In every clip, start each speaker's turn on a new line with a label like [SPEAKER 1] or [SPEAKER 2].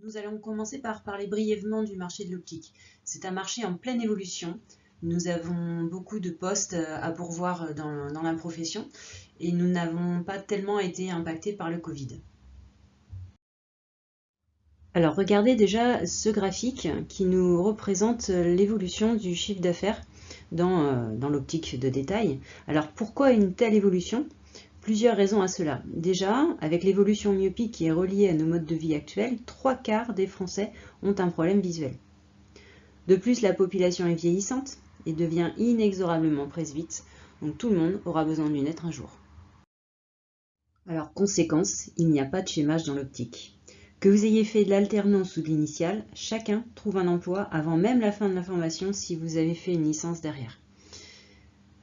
[SPEAKER 1] Nous allons commencer par parler brièvement du marché de l'optique. C'est un marché en pleine évolution. Nous avons beaucoup de postes à pourvoir dans la profession et nous n'avons pas tellement été impactés par le Covid. Alors regardez déjà ce graphique qui nous représente l'évolution du chiffre d'affaires dans l'optique de détail. Alors pourquoi une telle évolution? Plusieurs raisons à cela. Déjà, avec l'évolution myopique qui est reliée à nos modes de vie actuels, 3/4 des Français ont un problème visuel. De plus, la population est vieillissante et devient inexorablement presbyte, donc tout le monde aura besoin de lunettes un jour. Alors, conséquence, il n'y a pas de schémage dans l'optique. Que vous ayez fait de l'alternance ou de l'initiale, chacun trouve un emploi avant même la fin de la formation si vous avez fait une licence derrière.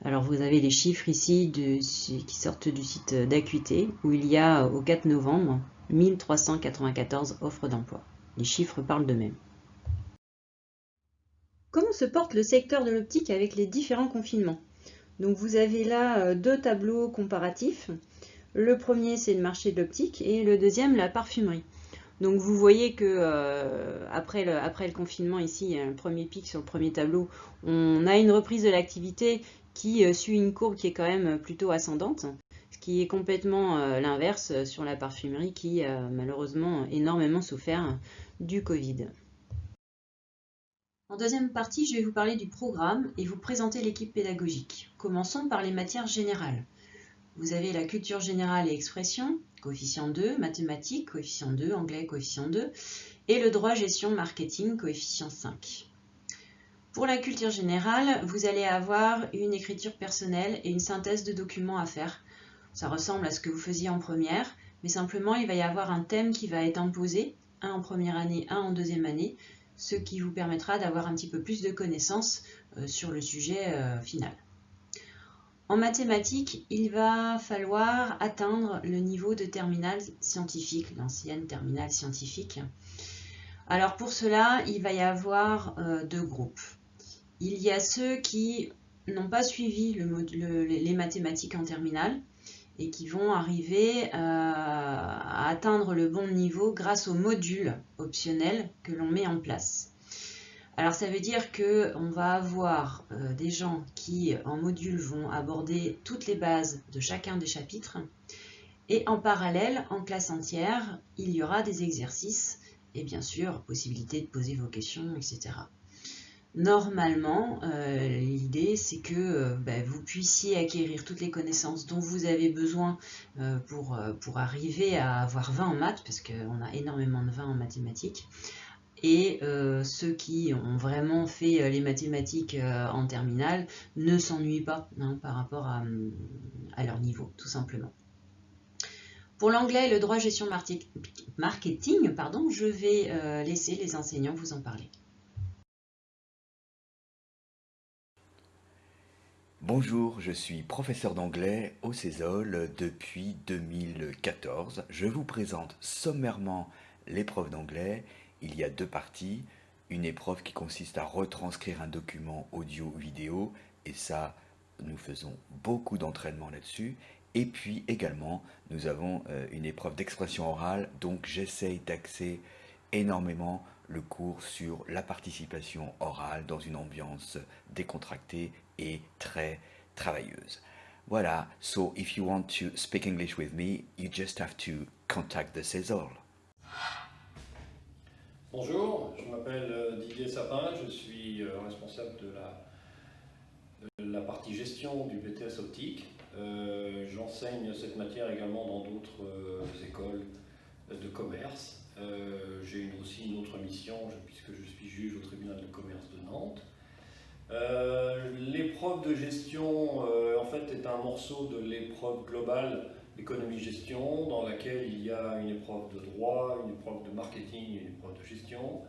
[SPEAKER 1] Alors vous avez les chiffres ici qui sortent du site d'Acuité où il y a au 4 novembre 1394 offres d'emploi. Les chiffres parlent d'eux-mêmes. Comment se porte le secteur de l'optique avec les différents confinements? Donc vous avez là deux tableaux comparatifs. Le premier c'est le marché de l'optique et le deuxième la parfumerie. Donc vous voyez que après le confinement ici, il y a un premier pic sur le premier tableau, on a une reprise de l'activité qui suit une courbe qui est quand même plutôt ascendante, ce qui est complètement l'inverse sur la parfumerie qui a malheureusement énormément souffert du Covid. En deuxième partie, je vais vous parler du programme et vous présenter l'équipe pédagogique. Commençons par les matières générales. Vous avez la culture générale et expression, coefficient 2, mathématiques, coefficient 2, anglais, coefficient 2, et le droit, gestion, marketing, coefficient 5. Pour la culture générale, vous allez avoir une écriture personnelle et une synthèse de documents à faire. Ça ressemble à ce que vous faisiez en première, mais simplement il va y avoir un thème qui va être imposé, un en première année, un en deuxième année, ce qui vous permettra d'avoir un petit peu plus de connaissances sur le sujet final. En mathématiques, il va falloir atteindre le niveau de terminale scientifique, l'ancienne terminale scientifique. Alors pour cela, il va y avoir deux groupes. Il y a ceux qui n'ont pas suivi les mathématiques en terminale et qui vont arriver à atteindre le bon niveau grâce aux modules optionnels que l'on met en place. Alors ça veut dire qu'on va avoir des gens qui en module vont aborder toutes les bases de chacun des chapitres et en parallèle, en classe entière, il y aura des exercices et bien sûr possibilité de poser vos questions, etc. Normalement, l'idée c'est que vous puissiez acquérir toutes les connaissances dont vous avez besoin pour arriver à avoir 20 en maths, parce qu'on a énormément de 20 en mathématiques. Et ceux qui ont vraiment fait les mathématiques en terminale ne s'ennuient pas par rapport à leur niveau, tout simplement. Pour l'anglais et le droit gestion marketing, je vais laisser les enseignants vous en parler.
[SPEAKER 2] Bonjour, je suis professeur d'anglais au CESOL depuis 2014. Je vous présente sommairement l'épreuve d'anglais. Il y a deux parties. Une épreuve qui consiste à retranscrire un document audio-vidéo, et ça, nous faisons beaucoup d'entraînement là-dessus. Et puis également, nous avons une épreuve d'expression orale, donc j'essaye d'axer énormément le cours sur la participation orale dans une ambiance décontractée et très travailleuse. Voilà, so if you want to speak English with me, you just have to contact the CESOL.
[SPEAKER 3] Bonjour, je m'appelle Didier Sapin, je suis responsable de la partie gestion du BTS optique. J'enseigne cette matière également dans d'autres écoles de commerce. J'ai aussi une autre mission puisque je suis juge au tribunal de commerce de Nantes. L'épreuve de gestion en fait est un morceau de l'épreuve globale d'économie-gestion dans laquelle il y a une épreuve de droit, une épreuve de marketing et une épreuve de gestion.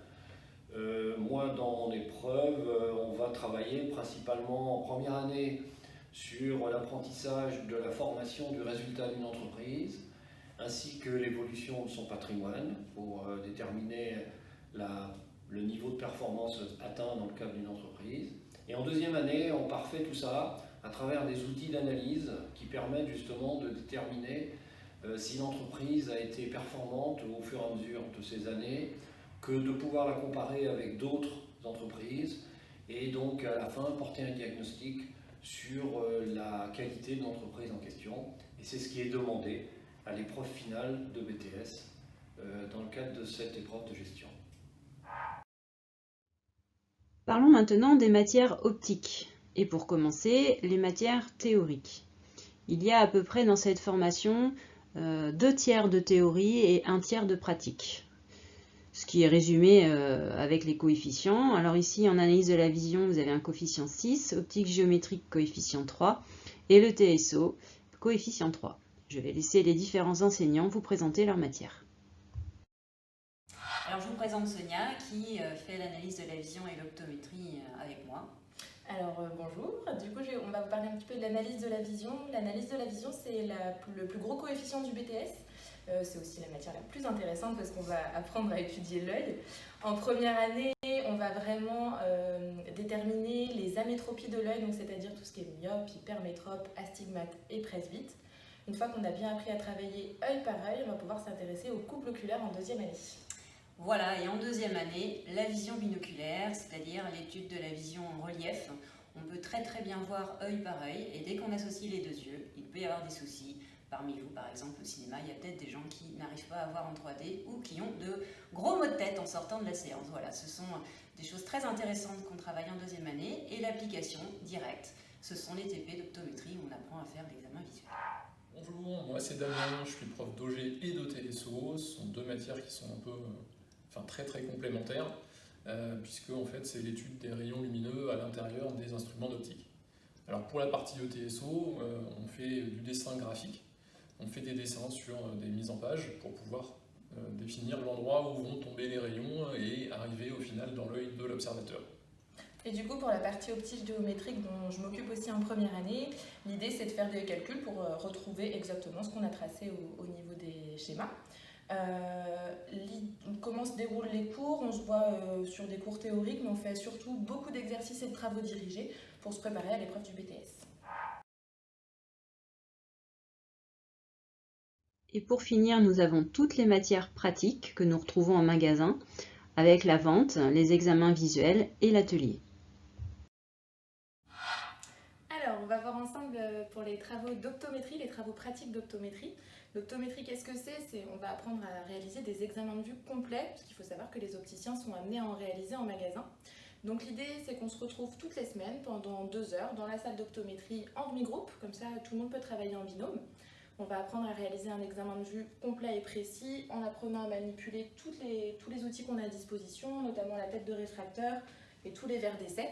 [SPEAKER 3] Moi, dans mon épreuve, on va travailler principalement en première année sur l'apprentissage de la formation du résultat d'une entreprise, ainsi que l'évolution de son patrimoine pour déterminer le niveau de performance atteint dans le cadre d'une entreprise. Et en deuxième année, on parfait tout ça à travers des outils d'analyse qui permettent justement de déterminer si l'entreprise a été performante au fur et à mesure de ces années que de pouvoir la comparer avec d'autres entreprises et donc à la fin porter un diagnostic sur la qualité de l'entreprise en question. Et c'est ce qui est demandé à l'épreuve finale de BTS dans le cadre de cette épreuve de gestion.
[SPEAKER 1] Parlons maintenant des matières optiques. Et pour commencer, les matières théoriques. Il y a à peu près dans cette formation 2 tiers de théorie et 1 tiers de pratique. Ce qui est résumé avec les coefficients. Alors ici, en analyse de la vision, vous avez un coefficient 6, optique géométrique coefficient 3 et le TSO coefficient 3. Je vais laisser les différents enseignants vous présenter leur matière. Alors je vous présente Sonia qui fait l'analyse de la vision et l'optométrie avec moi.
[SPEAKER 4] Alors bonjour, du coup on va vous parler un petit peu de l'analyse de la vision. L'analyse de la vision, c'est le plus gros coefficient du BTS. C'est aussi la matière la plus intéressante parce qu'on va apprendre à étudier l'œil. En première année, on va vraiment déterminer les amétropies de l'œil, donc c'est-à-dire tout ce qui est myope, hypermétrope, astigmate et presbyte. Une fois qu'on a bien appris à travailler œil par œil, on va pouvoir s'intéresser au couple oculaire en deuxième année.
[SPEAKER 1] Voilà, et en deuxième année, la vision binoculaire, c'est-à-dire l'étude de la vision en relief. On peut très bien voir œil par œil, et dès qu'on associe les deux yeux, il peut y avoir des soucis. Parmi vous, par exemple, au cinéma, il y a peut-être des gens qui n'arrivent pas à voir en 3D ou qui ont de gros maux de tête en sortant de la séance. Voilà, ce sont des choses très intéressantes qu'on travaille en deuxième année, et l'application directe, ce sont les TP d'optométrie où on apprend à faire l'examen visuel.
[SPEAKER 5] Bonjour, moi c'est Damien, je suis prof d'OG et de TSO. Ce sont deux matières qui sont un peu, très complémentaires, puisque en fait c'est l'étude des rayons lumineux à l'intérieur des instruments d'optique. Alors pour la partie ETSO, on fait du dessin graphique, on fait des dessins sur des mises en page pour pouvoir définir l'endroit où vont tomber les rayons et arriver au final dans l'œil de l'observateur.
[SPEAKER 4] Et du coup, pour la partie optique géométrique dont je m'occupe aussi en première année, l'idée c'est de faire des calculs pour retrouver exactement ce qu'on a tracé au niveau des schémas. Comment se déroulent les cours? On se voit sur des cours théoriques, mais on fait surtout beaucoup d'exercices et de travaux dirigés pour se préparer à l'épreuve du BTS.
[SPEAKER 1] Et pour finir, nous avons toutes les matières pratiques que nous retrouvons en magasin, avec la vente, les examens visuels et l'atelier.
[SPEAKER 4] Alors, on va voir ensemble pour les travaux d'optométrie, les travaux pratiques d'optométrie. L'optométrie, qu'est-ce que c'est? On va apprendre à réaliser des examens de vue complets, parce qu'il faut savoir que les opticiens sont amenés à en réaliser en magasin. Donc l'idée, c'est qu'on se retrouve toutes les semaines pendant 2 heures dans la salle d'optométrie en demi-groupe, comme ça tout le monde peut travailler en binôme. On va apprendre à réaliser un examen de vue complet et précis en apprenant à manipuler tous les outils qu'on a à disposition, notamment la tête de réfracteur et tous les verres d'essai.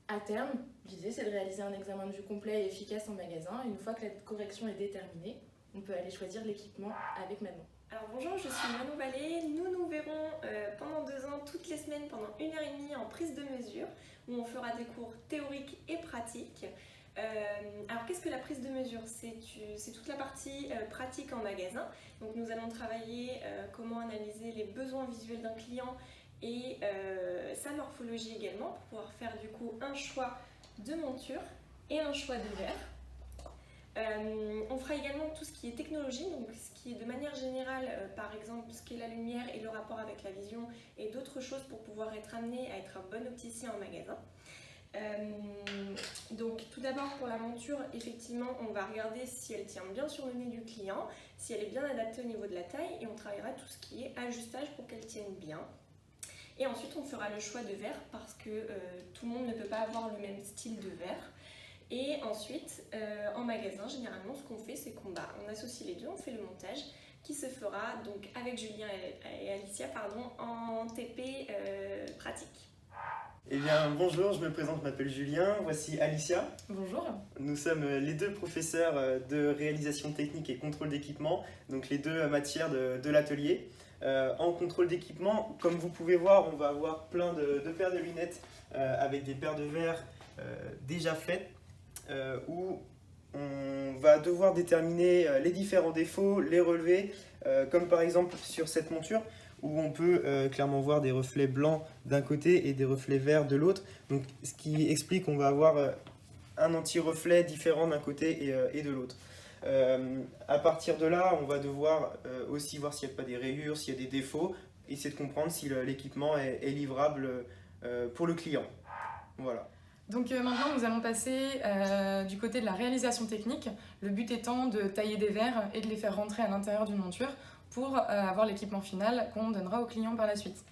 [SPEAKER 4] À terme, l'idée c'est de réaliser un examen de vue complet et efficace en magasin. Une fois que la correction est déterminée, on peut aller choisir l'équipement avec Manon.
[SPEAKER 6] Alors bonjour, je suis Manon Vallée. Nous verrons pendant 2 ans, toutes les semaines, pendant 1h30 en prise de mesure, où on fera des cours théoriques et pratiques. Alors qu'est-ce que la prise de mesure? C'est toute la partie pratique en magasin. Donc nous allons travailler comment analyser les besoins visuels d'un client et sa morphologie également, pour pouvoir faire du coup un choix de monture et un choix de verre. On fera également tout ce qui est technologie, donc ce qui est de manière générale, par exemple ce qui est la lumière et le rapport avec la vision et d'autres choses pour pouvoir être amené à être un bon opticien en magasin. Donc tout d'abord pour la monture, effectivement on va regarder si elle tient bien sur le nez du client, si elle est bien adaptée au niveau de la taille, et on travaillera tout ce qui est ajustage pour qu'elle tienne bien. Et ensuite on fera le choix de verre parce que tout le monde ne peut pas avoir le même style de verre. Et ensuite, en magasin, généralement, ce qu'on fait, c'est qu'on associe les deux, on fait le montage qui se fera donc avec Julien et Alicia en TP pratique.
[SPEAKER 7] Eh bien, bonjour, je me présente, je m'appelle Julien, voici Alicia.
[SPEAKER 4] Bonjour.
[SPEAKER 7] Nous sommes les deux professeurs de réalisation technique et contrôle d'équipement, donc les deux matières de l'atelier. En contrôle d'équipement, comme vous pouvez voir, on va avoir plein de paires de lunettes avec des paires de verres déjà faites, où on va devoir déterminer les différents défauts, les relever, comme par exemple sur cette monture, où on peut clairement voir des reflets blancs d'un côté et des reflets verts de l'autre. Donc, ce qui explique qu'on va avoir un anti-reflet différent d'un côté et de l'autre. À partir de là, on va devoir aussi voir s'il n'y a pas des rayures, s'il y a des défauts, essayer de comprendre si l'équipement est livrable pour le client. Voilà.
[SPEAKER 8] Donc maintenant, nous allons passer du côté de la réalisation technique, le but étant de tailler des verres et de les faire rentrer à l'intérieur d'une monture pour avoir l'équipement final qu'on donnera au client par la suite.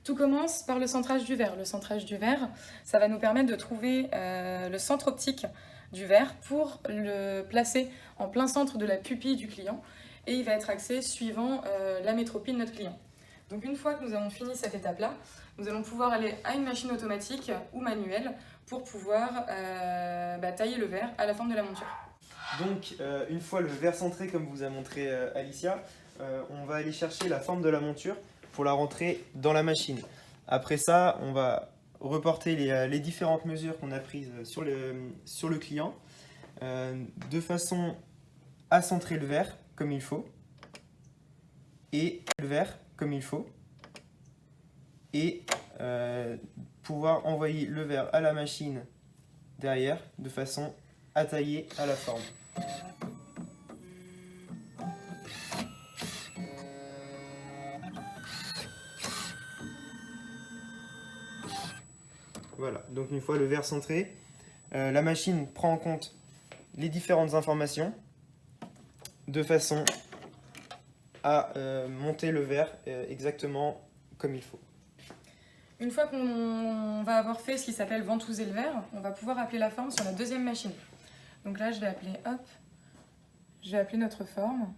[SPEAKER 8] Tout commence par le centrage du verre. Le centrage du verre, ça va nous permettre de trouver le centre optique du verre pour le placer en plein centre de la pupille du client et il va être axé suivant la métropie de notre client. Donc une fois que nous avons fini cette étape-là, nous allons pouvoir aller à une machine automatique ou manuelle pour pouvoir tailler le verre à la forme de la monture.
[SPEAKER 7] Donc une fois le verre centré comme vous a montré Alicia, on va aller chercher la forme de la monture pour la rentrer dans la machine. Après ça, on va reporter les différentes mesures qu'on a prises sur le client de façon à centrer le verre comme il faut et le verre comme il faut et pouvoir envoyer le verre à la machine derrière de façon à tailler à la forme. Voilà, donc une fois le verre centré, la machine prend en compte les différentes informations de façon à monter le verre exactement comme il faut.
[SPEAKER 8] Une fois qu'on va avoir fait ce qui s'appelle ventouser le verre, on va pouvoir appeler la forme sur la deuxième machine. Donc là, je vais appeler notre forme.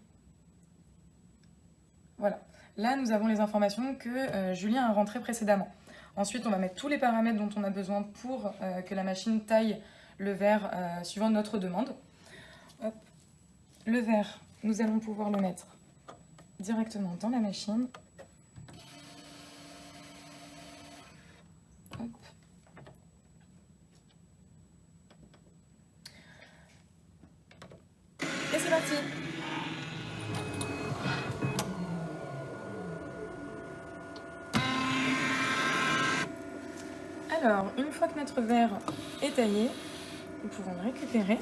[SPEAKER 8] Voilà. Là, nous avons les informations que Julien a rentrées précédemment. Ensuite, on va mettre tous les paramètres dont on a besoin pour que la machine taille le verre suivant notre demande. Hop. Le verre, nous allons pouvoir le mettre directement dans la machine. Hop. Et c'est parti! Alors, une fois que notre verre est taillé, nous pouvons le récupérer.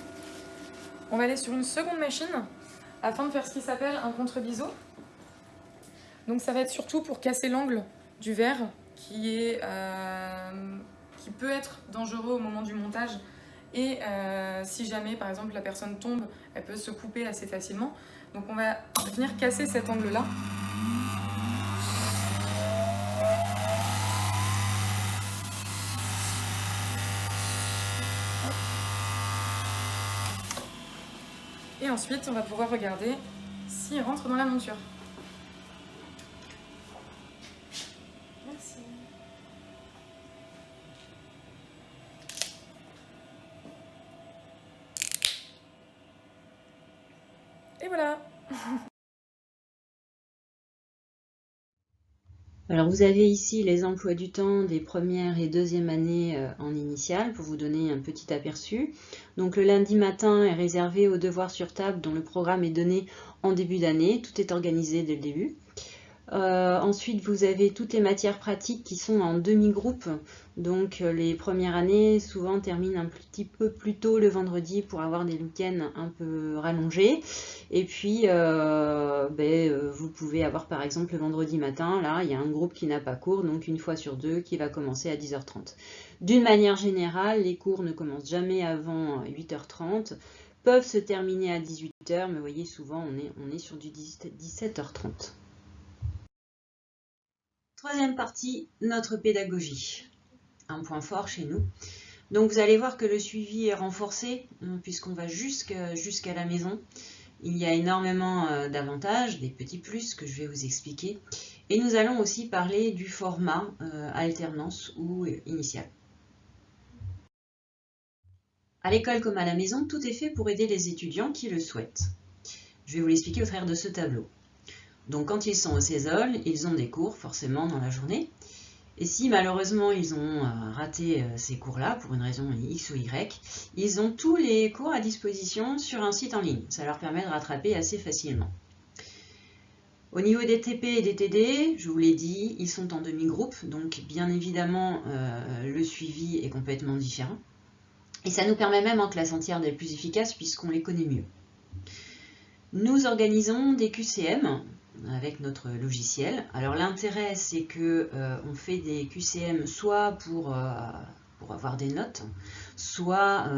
[SPEAKER 8] On va aller sur une seconde machine afin de faire ce qui s'appelle un contre-biseau. Donc ça va être surtout pour casser l'angle du verre qui peut être dangereux au moment du montage. Et si jamais, par exemple, la personne tombe, elle peut se couper assez facilement. Donc on va venir casser cet angle-là. Et ensuite, on va pouvoir regarder s'il rentre dans la monture. Merci. Et voilà.
[SPEAKER 1] Alors vous avez ici les emplois du temps des premières et deuxième années en initiale pour vous donner un petit aperçu. Donc le lundi matin est réservé aux devoirs sur table dont le programme est donné en début d'année. Tout est organisé dès le début. Ensuite vous avez toutes les matières pratiques qui sont en demi-groupe. Donc les premières années souvent terminent un petit peu plus tôt le vendredi pour avoir des week-ends un peu rallongés. Et puis vous pouvez avoir par exemple le vendredi matin, là il y a un groupe qui n'a pas cours, donc une fois sur deux qui va commencer à 10h30. D'une manière générale, les cours ne commencent jamais avant 8h30, peuvent se terminer à 18h, mais vous voyez souvent on est sur du 17h30. Troisième partie, notre pédagogie. Un point fort chez nous. Donc vous allez voir que le suivi est renforcé puisqu'on va jusqu'à la maison. Il y a énormément d'avantages, des petits plus que je vais vous expliquer. Et nous allons aussi parler du format alternance ou initial. À l'école comme à la maison, tout est fait pour aider les étudiants qui le souhaitent. Je vais vous l'expliquer au travers de ce tableau. Donc quand ils sont au CESOL, ils ont des cours forcément dans la journée. Et si malheureusement ils ont raté ces cours-là pour une raison X ou Y, ils ont tous les cours à disposition sur un site en ligne. Ça leur permet de rattraper assez facilement. Au niveau des TP et des TD, je vous l'ai dit, ils sont en demi-groupe, donc bien évidemment le suivi est complètement différent. Et ça nous permet même en classe entière d'être plus efficace puisqu'on les connaît mieux. Nous organisons des QCM avec notre logiciel. Alors l'intérêt, c'est que on fait des QCM soit pour avoir des notes, soit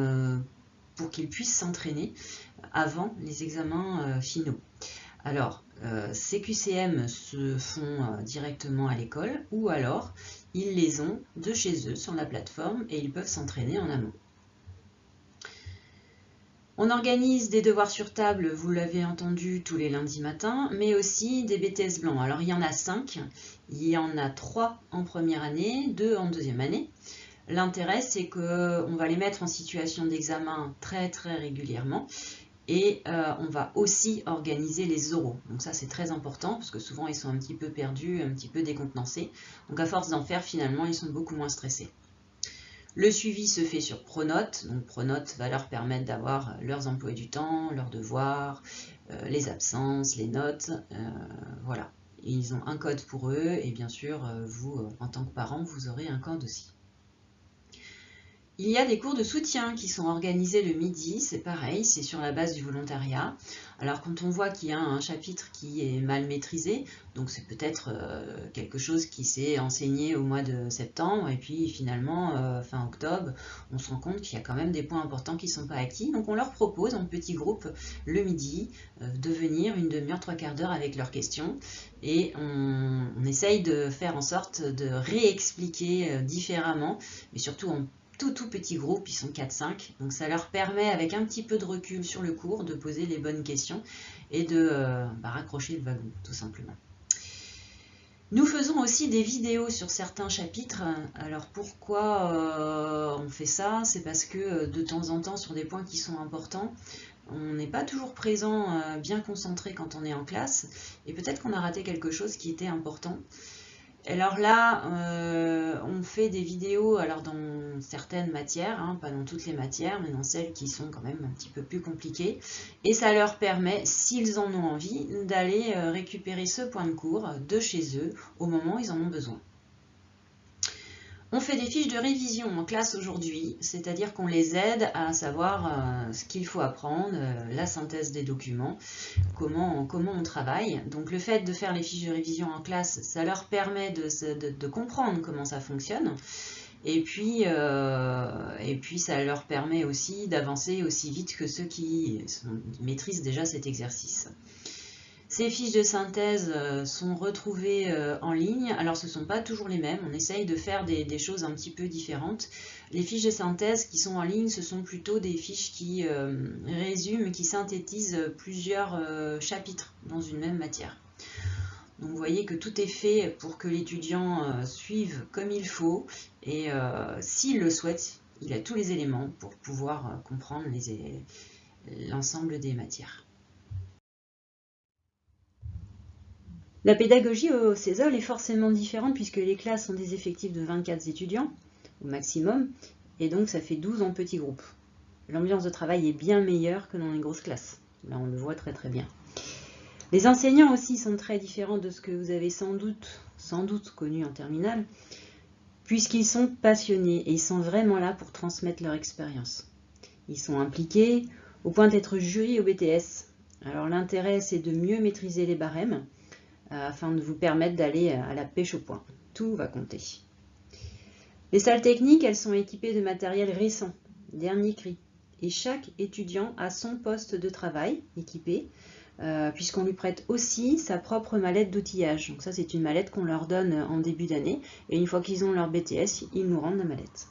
[SPEAKER 1] pour qu'ils puissent s'entraîner avant les examens finaux. Alors, ces QCM se font directement à l'école ou alors ils les ont de chez eux sur la plateforme et ils peuvent s'entraîner en amont. On organise des devoirs sur table, vous l'avez entendu, tous les lundis matins, mais aussi des BTS blancs. Alors il y en a 5, il y en a 3 en première année, 2 en deuxième année. L'intérêt, c'est qu'on va les mettre en situation d'examen très régulièrement et on va aussi organiser les oraux. Donc ça, c'est très important parce que souvent, ils sont un petit peu perdus, un petit peu décontenancés. Donc à force d'en faire, finalement, ils sont beaucoup moins stressés. Le suivi se fait sur Pronote. Donc Pronote va leur permettre d'avoir leurs emplois du temps, leurs devoirs, les absences, les notes. Voilà. Et ils ont un code pour eux et bien sûr, vous, en tant que parent, vous aurez un code aussi. Il y a des cours de soutien qui sont organisés le midi, c'est pareil, c'est sur la base du volontariat. Alors quand on voit qu'il y a un chapitre qui est mal maîtrisé, donc c'est peut-être quelque chose qui s'est enseigné au mois de septembre et puis finalement fin octobre, on se rend compte qu'il y a quand même des points importants qui ne sont pas acquis. Donc on leur propose en petit groupe le midi de venir une demi-heure, 3/4 d'heure avec leurs questions et on essaye de faire en sorte de réexpliquer différemment, mais surtout en tout petit groupe, ils sont 4-5, donc ça leur permet avec un petit peu de recul sur le cours de poser les bonnes questions et de raccrocher le wagon tout simplement. Nous faisons aussi des vidéos sur certains chapitres. Alors pourquoi on fait ça? C'est parce que de temps en temps sur des points qui sont importants, on n'est pas toujours présent, bien concentré quand on est en classe et peut-être qu'on a raté quelque chose qui était important. Alors là, on fait des vidéos alors dans certaines matières, hein, pas dans toutes les matières, mais dans celles qui sont quand même un petit peu plus compliquées. Et ça leur permet, s'ils en ont envie, d'aller récupérer ce point de cours de chez eux au moment où ils en ont besoin. On fait des fiches de révision en classe aujourd'hui, c'est-à-dire qu'on les aide à savoir ce qu'il faut apprendre, la synthèse des documents, comment on travaille. Donc le fait de faire les fiches de révision en classe, ça leur permet de comprendre comment ça fonctionne. Et puis ça leur permet aussi d'avancer aussi vite que ceux qui maîtrisent déjà cet exercice. Ces fiches de synthèse sont retrouvées en ligne. Alors ce ne sont pas toujours les mêmes, on essaye de faire des choses un petit peu différentes. Les fiches de synthèse qui sont en ligne, ce sont plutôt des fiches qui résument, qui synthétisent plusieurs chapitres dans une même matière. Donc vous voyez que tout est fait pour que l'étudiant suive comme il faut et s'il le souhaite, il a tous les éléments pour pouvoir comprendre l'ensemble des matières. La pédagogie au CESOL est forcément différente puisque les classes ont des effectifs de 24 étudiants au maximum et donc ça fait 12 en petits groupes. L'ambiance de travail est bien meilleure que dans les grosses classes. Là on le voit très bien. Les enseignants aussi sont très différents de ce que vous avez sans doute connu en terminale puisqu'ils sont passionnés et ils sont vraiment là pour transmettre leur expérience. Ils sont impliqués au point d'être jury au BTS. Alors l'intérêt c'est de mieux maîtriser les barèmes afin de vous permettre d'aller à la pêche au point. Tout va compter. Les salles techniques, elles sont équipées de matériel récent, dernier cri. Et chaque étudiant a son poste de travail équipé, puisqu'on lui prête aussi sa propre mallette d'outillage. Donc ça, c'est une mallette qu'on leur donne en début d'année. Et une fois qu'ils ont leur BTS, ils nous rendent la mallette.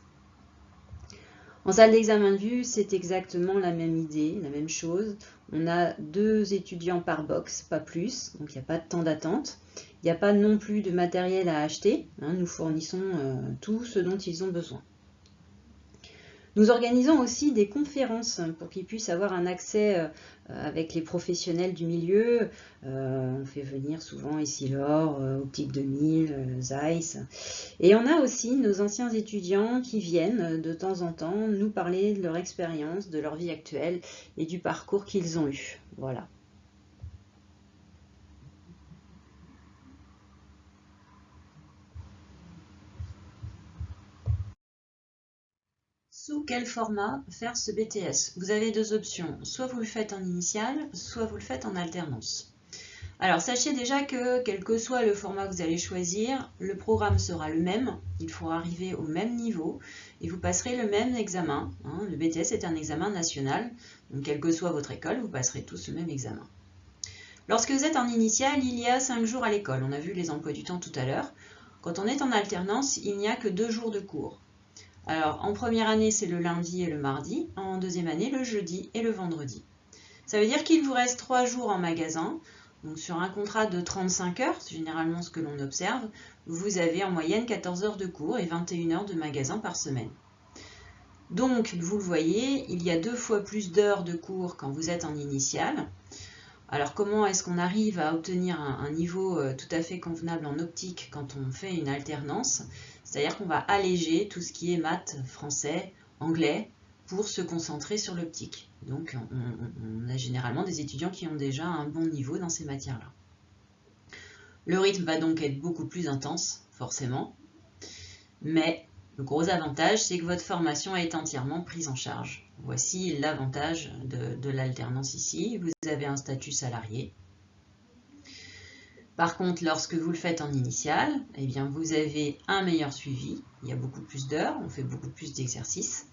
[SPEAKER 1] En salle d'examen de vue, c'est exactement la même idée, la même chose. On a 2 étudiants par box, pas plus, donc il n'y a pas de temps d'attente. Il n'y a pas non plus de matériel à acheter, hein, nous fournissons tout ce dont ils ont besoin. Nous organisons aussi des conférences pour qu'ils puissent avoir un accès avec les professionnels du milieu. On fait venir souvent Essilor, Optique 2000, Zeiss. Et on a aussi nos anciens étudiants qui viennent de temps en temps nous parler de leur expérience, de leur vie actuelle et du parcours qu'ils ont eu. Voilà. Sous quel format faire ce BTS? Vous avez 2 options, soit vous le faites en initial, soit vous le faites en alternance. Alors sachez déjà que quel que soit le format que vous allez choisir, le programme sera le même, il faudra arriver au même niveau et vous passerez le même examen. Le BTS est un examen national, donc quelle que soit votre école, vous passerez tous le même examen. Lorsque vous êtes en initiale, il y a 5 jours à l'école, on a vu les emplois du temps tout à l'heure. Quand on est en alternance, il n'y a que 2 jours de cours. Alors en première année, c'est le lundi et le mardi, en deuxième année, le jeudi et le vendredi. Ça veut dire qu'il vous reste 3 jours en magasin. Donc sur un contrat de 35 heures, c'est généralement ce que l'on observe, vous avez en moyenne 14 heures de cours et 21 heures de magasin par semaine. Donc, vous le voyez, il y a 2 fois plus d'heures de cours quand vous êtes en initiale. Alors comment est-ce qu'on arrive à obtenir un niveau tout à fait convenable en optique quand on fait une alternance? C'est-à-dire qu'on va alléger tout ce qui est maths, français, anglais, pour se concentrer sur l'optique. Donc on a généralement des étudiants qui ont déjà un bon niveau dans ces matières-là. Le rythme va donc être beaucoup plus intense, forcément, mais le gros avantage, c'est que votre formation est entièrement prise en charge. Voici l'avantage de l'alternance ici. Vous avez un statut salarié. Par contre, lorsque vous le faites en initiale, eh bien, vous avez un meilleur suivi. Il y a beaucoup plus d'heures, on fait beaucoup plus d'exercices.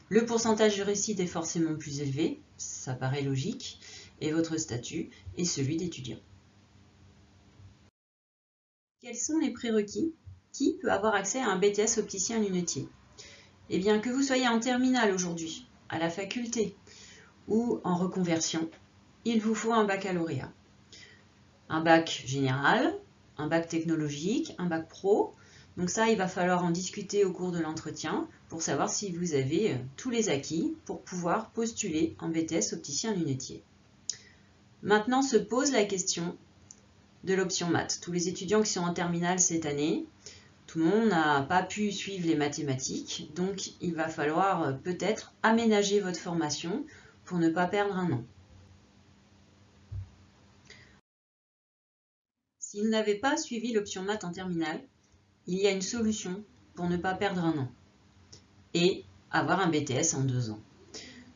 [SPEAKER 1] Le pourcentage de réussite est forcément plus élevé, ça paraît logique, et votre statut est celui d'étudiant. Quels sont les prérequis? Qui peut avoir accès à un BTS opticien-lunetier? Eh bien, que vous soyez en terminale aujourd'hui, à la faculté ou en reconversion, il vous faut un baccalauréat. Un bac général, un bac technologique, un bac pro. Donc ça, il va falloir en discuter au cours de l'entretien pour savoir si vous avez tous les acquis pour pouvoir postuler en BTS opticien-lunetier. Maintenant se pose la question de l'option maths. Tous les étudiants qui sont en terminale cette année, tout le monde n'a pas pu suivre les mathématiques, donc il va falloir peut-être aménager votre formation pour ne pas perdre un an. Si vous n'avez pas suivi l'option maths en terminale, il y a une solution pour ne pas perdre un an et avoir un BTS en 2 ans.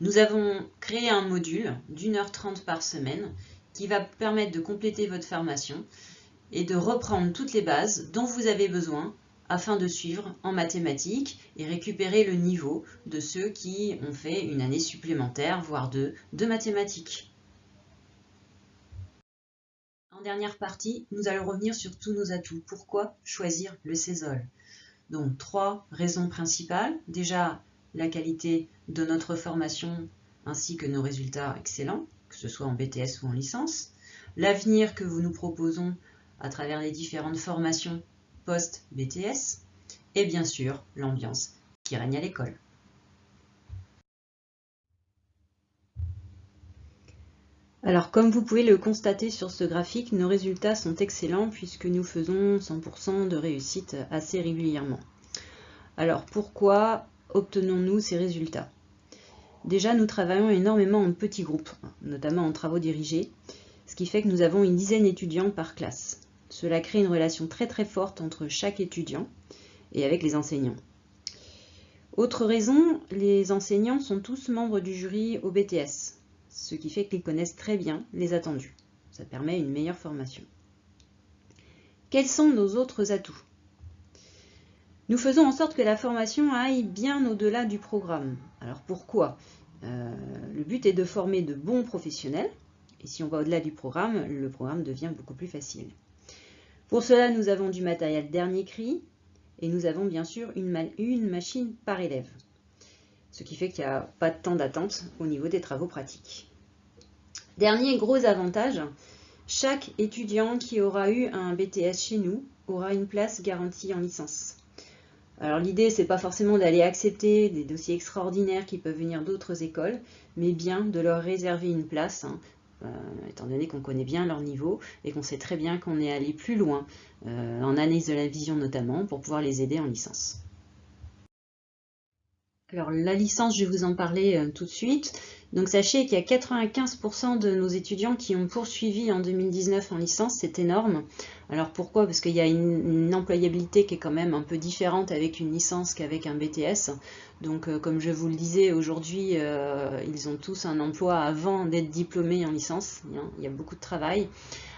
[SPEAKER 1] Nous avons créé un module d'1h30 par semaine qui va permettre de compléter votre formation et de reprendre toutes les bases dont vous avez besoin afin de suivre en mathématiques et récupérer le niveau de ceux qui ont fait une année supplémentaire, voire 2, de mathématiques. En dernière partie, nous allons revenir sur tous nos atouts. Pourquoi choisir le CESOL? Donc 3 raisons principales. Déjà, la qualité de notre formation ainsi que nos résultats excellents, que ce soit en BTS ou en licence. L'avenir que nous proposons à travers les différentes formations post-BTS. Et bien sûr, l'ambiance qui règne à l'école. Alors, comme vous pouvez le constater sur ce graphique, nos résultats sont excellents puisque nous faisons 100% de réussite assez régulièrement. Alors, pourquoi obtenons-nous ces résultats? Déjà, nous travaillons énormément en petits groupes, notamment en travaux dirigés, ce qui fait que nous avons une dizaine d'étudiants par classe. Cela crée une relation très très forte entre chaque étudiant et avec les enseignants. Autre raison, les enseignants sont tous membres du jury au BTS. Ce qui fait qu'ils connaissent très bien les attendus. Ça permet une meilleure formation. Quels sont nos autres atouts? Nous faisons en sorte que la formation aille bien au-delà du programme. Alors pourquoi? Le but est de former de bons professionnels, et si on va au-delà du programme, le programme devient beaucoup plus facile. Pour cela, nous avons du matériel dernier cri, et nous avons bien sûr une machine par élève. Ce qui fait qu'il n'y a pas de temps d'attente au niveau des travaux pratiques. Dernier gros avantage, chaque étudiant qui aura eu un BTS chez nous aura une place garantie en licence. Alors l'idée, c'est pas forcément d'aller accepter des dossiers extraordinaires qui peuvent venir d'autres écoles, mais bien de leur réserver une place, étant donné qu'on connaît bien leur niveau et qu'on sait très bien qu'on est allé plus loin, en analyse de la vision notamment, pour pouvoir les aider en licence. Alors la licence, je vais vous en parler tout de suite. Donc sachez qu'il y a 95% de nos étudiants qui ont poursuivi en 2019 en licence, c'est énorme. Alors pourquoi? Parce qu'il y a une employabilité qui est quand même un peu différente avec une licence qu'avec un BTS. Donc comme je vous le disais, aujourd'hui, ils ont tous un emploi avant d'être diplômés en licence. Il y a beaucoup de travail.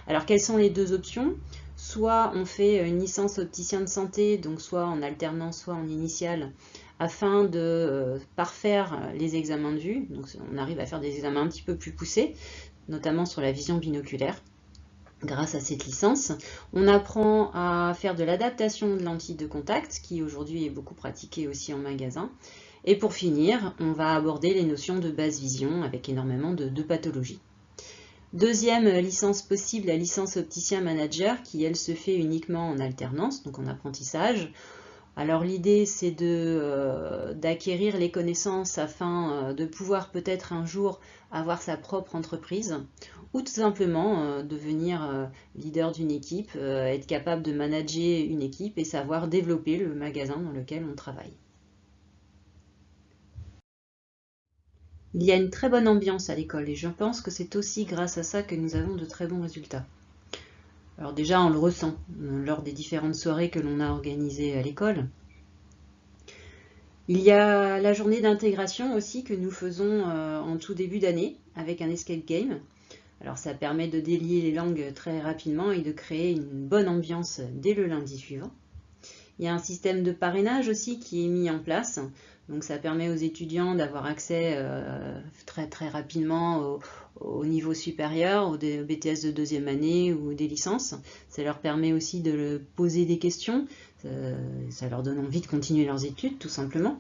[SPEAKER 1] Alors quelles sont les deux options? Soit on fait une licence opticien de santé, donc soit en alternance, soit en initiale, afin de parfaire les examens de vue. Donc on arrive à faire des examens un petit peu plus poussés, notamment sur la vision binoculaire. Grâce à cette licence, on apprend à faire de l'adaptation de lentilles de contact, qui aujourd'hui est beaucoup pratiquée aussi en magasin. Et pour finir, on va aborder les notions de basse vision avec énormément de pathologies. Deuxième licence possible, la licence opticien manager, qui elle se fait uniquement en alternance, donc en apprentissage. Alors l'idée c'est d'acquérir les connaissances afin de pouvoir peut-être un jour avoir sa propre entreprise ou tout simplement devenir leader d'une équipe, être capable de manager une équipe et savoir développer le magasin dans lequel on travaille. Il y a une très bonne ambiance à l'école et je pense que c'est aussi grâce à ça que nous avons de très bons résultats. Alors déjà, on le ressent lors des différentes soirées que l'on a organisées à l'école. Il y a la journée d'intégration aussi que nous faisons en tout début d'année avec un escape game. Alors ça permet de délier les langues très rapidement et de créer une bonne ambiance dès le lundi suivant. Il y a un système de parrainage aussi qui est mis en place. Donc ça permet aux étudiants d'avoir accès très rapidement au niveau supérieur, au BTS de deuxième année ou des licences. Ça leur permet aussi de poser des questions. Ça leur donne envie de continuer leurs études tout simplement.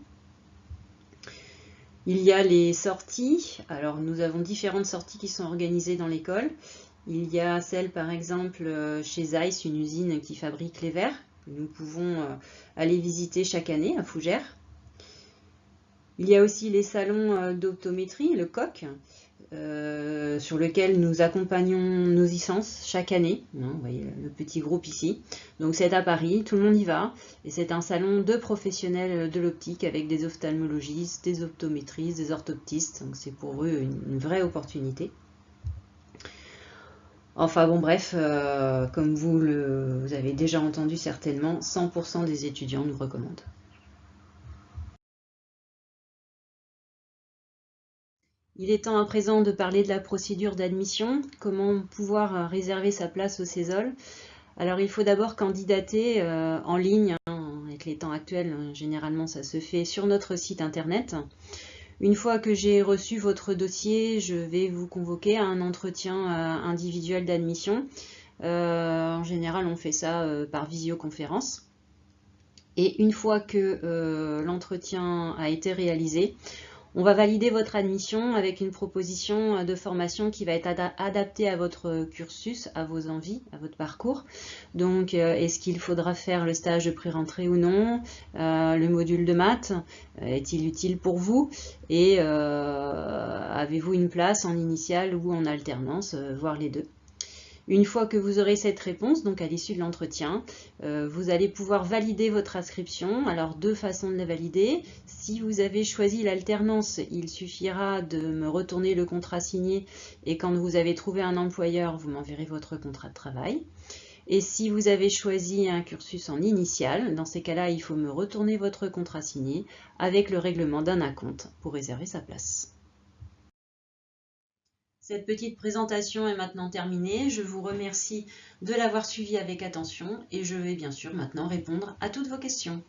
[SPEAKER 1] Il y a les sorties. Alors nous avons différentes sorties qui sont organisées dans l'école. Il y a celle par exemple chez Zeiss, une usine qui fabrique les verres. Nous pouvons aller visiter chaque année à Fougères. Il y a aussi les salons d'optométrie, le COC, sur lequel nous accompagnons nos licences chaque année. Vous voyez le petit groupe ici. Donc c'est à Paris, tout le monde y va. Et c'est un salon de professionnels de l'optique avec des ophtalmologistes, des optométristes, des orthoptistes. Donc c'est pour eux une vraie opportunité. Enfin bon bref, comme vous avez déjà entendu certainement, 100% des étudiants nous recommandent. Il est temps à présent de parler de la procédure d'admission, comment pouvoir réserver sa place au CESOL. Alors il faut d'abord candidater en ligne, avec les temps actuels, généralement ça se fait sur notre site internet. Une fois que j'ai reçu votre dossier, je vais vous convoquer à un entretien individuel d'admission. En général, on fait ça par visioconférence. Et une fois que l'entretien a été réalisé, on va valider votre admission avec une proposition de formation qui va être adaptée à votre cursus, à vos envies, à votre parcours. Donc, est-ce qu'il faudra faire le stage de pré-rentrée ou non? Le module de maths, est-il utile pour vous? Et avez-vous une place en initiale ou en alternance, voire les deux? Une fois que vous aurez cette réponse, donc à l'issue de l'entretien, vous allez pouvoir valider votre inscription. Alors, deux façons de la valider. Si vous avez choisi l'alternance, il suffira de me retourner le contrat signé et quand vous avez trouvé un employeur, vous m'enverrez votre contrat de travail. Et si vous avez choisi un cursus en initial, dans ces cas-là, il faut me retourner votre contrat signé avec le règlement d'un acompte pour réserver sa place. Cette petite présentation est maintenant terminée. Je vous remercie de l'avoir suivie avec attention et je vais bien sûr maintenant répondre à toutes vos questions.